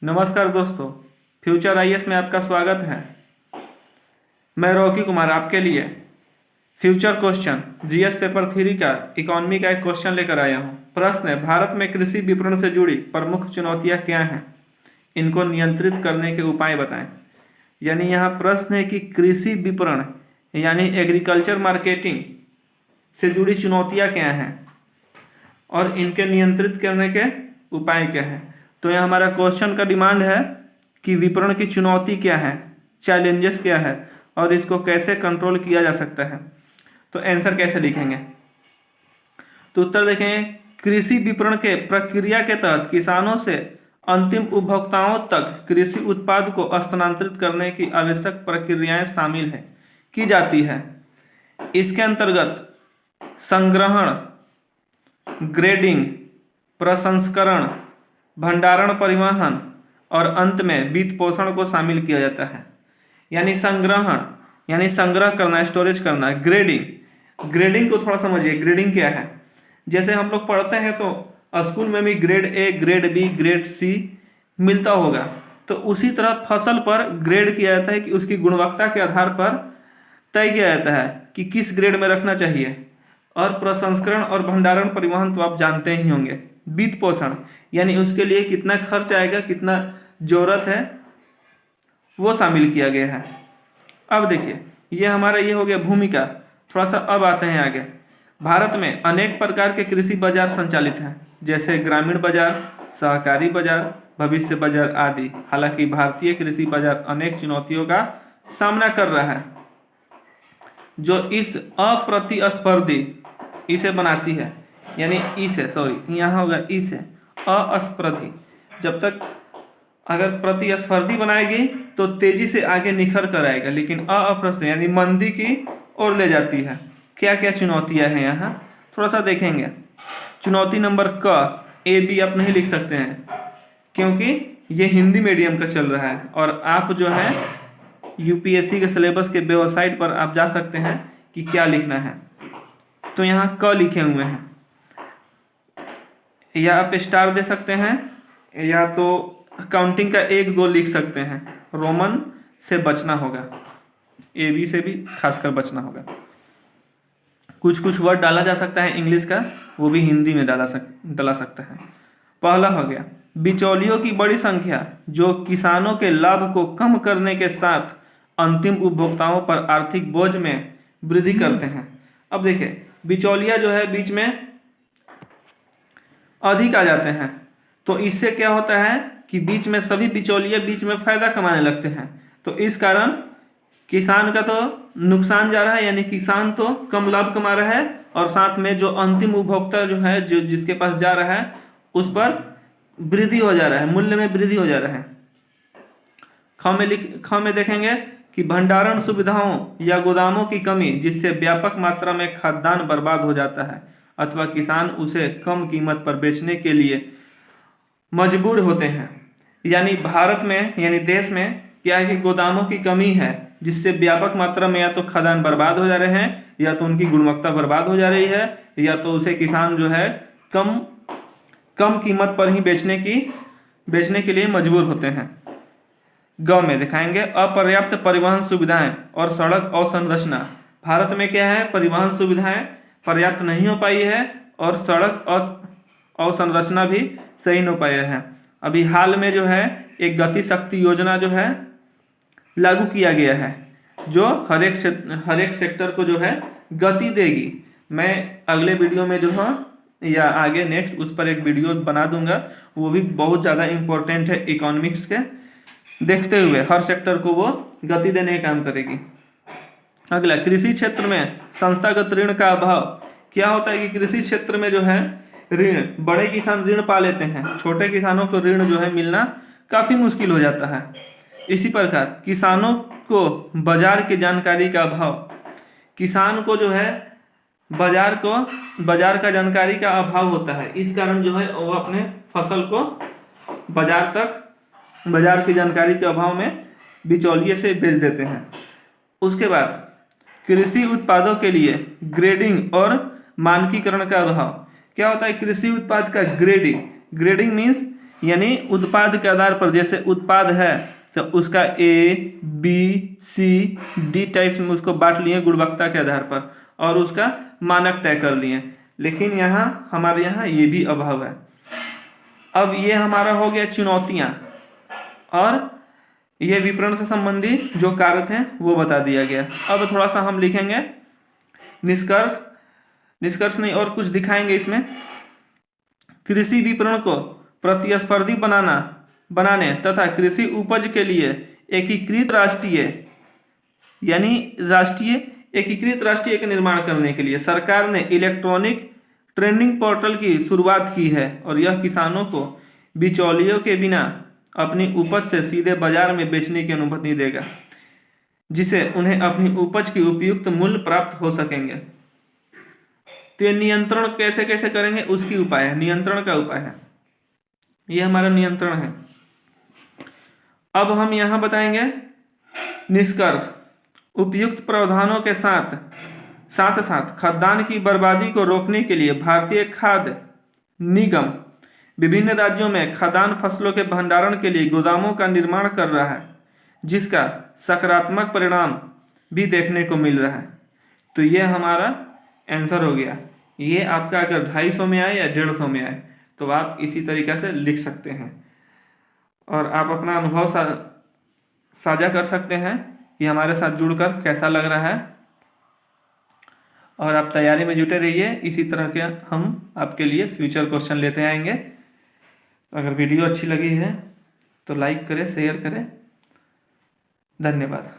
नमस्कार दोस्तों, future IAS में आपका स्वागत है। मैं रॉकी कुमार आपके लिए फ्यूचर क्वेश्चन जीएस पेपर 3 का इकोनॉमी का एक क्वेश्चन लेकर आया हूं। प्रश्न है, भारत में कृषि विपणन से जुड़ी प्रमुख चुनौतियां क्या हैं, इनको नियंत्रित करने के उपाय बताएं। यानी यहाँ प्रश्न है कि कृषि विपणन यानी एग्रीकल्चर मार्केटिंग से जुड़ी चुनौतियाँ क्या हैं और इनके नियंत्रित करने के उपाय क्या हैं। तो यहाँ हमारा क्वेश्चन का डिमांड है कि विपणन की चुनौती क्या है, चैलेंजेस क्या है और इसको कैसे कंट्रोल किया जा सकता है। तो आंसर कैसे लिखेंगे, तो उत्तर देखेंगे, कृषि विपणन के प्रक्रिया के तहत किसानों से अंतिम उपभोक्ताओं तक कृषि उत्पाद को स्थानांतरित करने की आवश्यक प्रक्रियाएं शामिल है की जाती है। इसके अंतर्गत संग्रहण, ग्रेडिंग, प्रसंस्करण, भंडारण, परिवहन और अंत में वित्त पोषण को शामिल किया जाता है। यानी संग्रहण यानी संग्रह करना, स्टोरेज करना। ग्रेडिंग को थोड़ा समझिए, ग्रेडिंग क्या है। जैसे हम लोग पढ़ते हैं तो स्कूल में भी grade A, grade B, grade C मिलता होगा, तो उसी तरह फसल पर ग्रेड किया जाता है कि उसकी गुणवत्ता के आधार पर तय किया जाता है कि किस ग्रेड में रखना चाहिए। और प्रसंस्करण और भंडारण, परिवहन तो आप जानते ही होंगे। वित्त पोषण यानी उसके लिए कितना खर्च आएगा, कितना जरूरत है, वो शामिल किया गया है। अब देखिए, ये हमारा ये हो गया भूमिका। थोड़ा सा अब आते हैं आगे। भारत में अनेक प्रकार के कृषि बाजार संचालित हैं, जैसे ग्रामीण बाजार, सहकारी बाजार, भविष्य बाजार आदि। हालांकि भारतीय कृषि बाजार अनेक चुनौतियों का सामना कर रहा है, जो इस अप्रतिस्पर्धी इसे बनाती है। यानी इसे, सॉरी यहाँ होगा इसे, अस्पर्धी। जब तक अगर प्रतिस्पर्धी बनाएगी तो तेजी से आगे निखर कर आएगा, लेकिन अप्रतिस्पर्धी यानी मंदी की ओर ले जाती है। क्या क्या चुनौतियां हैं यहाँ थोड़ा सा देखेंगे। चुनौती नंबर क, ए बी आप नहीं लिख सकते हैं क्योंकि ये हिंदी मीडियम का चल रहा है, और आप जो है यूपीएससी के सिलेबस के वेबसाइट पर आप जा सकते हैं कि क्या लिखना है। तो यहाँ क लिखे हुए हैं, या आप स्टार दे सकते हैं, या तो काउंटिंग का 1 2 लिख सकते हैं। रोमन से बचना होगा, ए बी से भी खासकर बचना होगा। कुछ कुछ वर्ड डाला जा सकता है इंग्लिश का, वो भी हिंदी में डाला सकता है। पहला हो गया बिचौलियों की बड़ी संख्या, जो किसानों के लाभ को कम करने के साथ अंतिम उपभोक्ताओं पर आर्थिक बोझ में वृद्धि करते हैं। अब देखिए, बिचौलिया जो है बीच में अधिक आ जाते हैं, तो इससे क्या होता है कि बीच में सभी बिचौलिए बीच में फायदा कमाने लगते हैं। तो इस कारण किसान का तो नुकसान जा रहा है, यानी किसान तो कम लाभ कमा रहा है, और साथ में जो अंतिम उपभोक्ता जो है, जो जिसके पास जा रहा है, उस पर वृद्धि हो जा रहा है, मूल्य में वृद्धि हो जा रहा है। ख में देखेंगे कि भंडारण सुविधाओं या गोदामों की कमी, जिससे व्यापक मात्रा में खाद्यान्न बर्बाद हो जाता है अथवा किसान उसे कम कीमत पर बेचने के लिए मजबूर होते हैं। यानी भारत में, यानी देश में क्या है कि गोदामों की कमी है, जिससे व्यापक मात्रा में या तो खाद्यान्न बर्बाद हो जा रहे हैं, या तो उनकी गुणवत्ता बर्बाद हो जा रही है, या तो उसे किसान जो है कम कीमत पर ही बेचने के लिए मजबूर होते हैं। ग में दिखाएंगे अपर्याप्त परिवहन सुविधाएं और सड़क अवसंरचना। भारत में क्या है, परिवहन सुविधाएं पर्याप्त नहीं हो पाई है, और सड़क अवसंरचना भी सही नहीं हो पाया है। अभी हाल में जो है एक गति शक्ति योजना जो है लागू किया गया है, जो हर एक सेक्टर को जो है गति देगी। मैं अगले वीडियो में जो है, या आगे नेक्स्ट उस पर एक वीडियो बना दूंगा, वो भी बहुत ज़्यादा इम्पोर्टेंट है। इकोनॉमिक्स के देखते हुए हर सेक्टर को वो गति देने का काम करेगी। अगला, कृषि क्षेत्र में संस्थागत ऋण का अभाव। क्या होता है कि कृषि क्षेत्र में जो है ऋण, बड़े किसान ऋण पा लेते हैं, छोटे किसानों को ऋण जो है मिलना काफ़ी मुश्किल हो जाता है। इसी प्रकार किसानों को बाजार की जानकारी का अभाव, किसान को जो है बाजार का जानकारी का अभाव होता है। इस कारण जो है वो अपने फसल को बाजार की जानकारी के अभाव में बिचौलिए से बेच देते हैं। उसके बाद कृषि उत्पादों के लिए ग्रेडिंग और मानकीकरण का अभाव। क्या होता है कृषि उत्पाद का ग्रेडिंग मीन्स यानी उत्पाद के आधार पर, जैसे उत्पाद है तो उसका A, B, C, D types में उसको बांट लिए गुणवत्ता के आधार पर और उसका मानक तय कर लिए। लेकिन यहाँ हमारे यहाँ ये भी अभाव है। अब ये हमारा हो गया चुनौतियाँ, और ये विपणन से संबंधित जो कारक हैं वो बता दिया गया। अब थोड़ा सा हम लिखेंगे निष्कर्ष नहीं और कुछ दिखाएंगे इसमें। कृषि विपणन को प्रतिस्पर्धी बनाने तथा कृषि उपज के लिए एकीकृत राष्ट्रीय का निर्माण करने के लिए सरकार ने इलेक्ट्रॉनिक ट्रेडिंग पोर्टल की शुरुआत की है, और यह किसानों को बिचौलियों के बिना अपनी उपज से सीधे बाजार में बेचने की अनुमति देगा, जिससे उन्हें अपनी उपज की उपयुक्त मूल्य प्राप्त हो सकेंगे। तो ये नियंत्रण कैसे कैसे करेंगे उसकी उपाय है, नियंत्रण का उपाय है, ये हमारा नियंत्रण है। अब हम यहाँ बताएंगे निष्कर्ष। उपयुक्त प्रावधानों के साथ साथ खाद्यान्न की बर्बादी को रोकने के लिए भारतीय खाद्य निगम विभिन्न राज्यों में खाद्यान्न फसलों के भंडारण के लिए गोदामों का निर्माण कर रहा है, जिसका सकारात्मक परिणाम भी देखने को मिल रहा है। तो ये हमारा आंसर हो गया। ये आपका अगर 250 में आए या 150 में आए तो आप इसी तरीक़ा से लिख सकते हैं, और आप अपना अनुभव साझा कर सकते हैं कि हमारे साथ जुड़कर कैसा लग रहा है, और आप तैयारी में जुटे रहिए। इसी तरह के हम आपके लिए फ्यूचर क्वेश्चन लेते आएंगे। अगर वीडियो अच्छी लगी है तो लाइक करें, शेयर करें। धन्यवाद।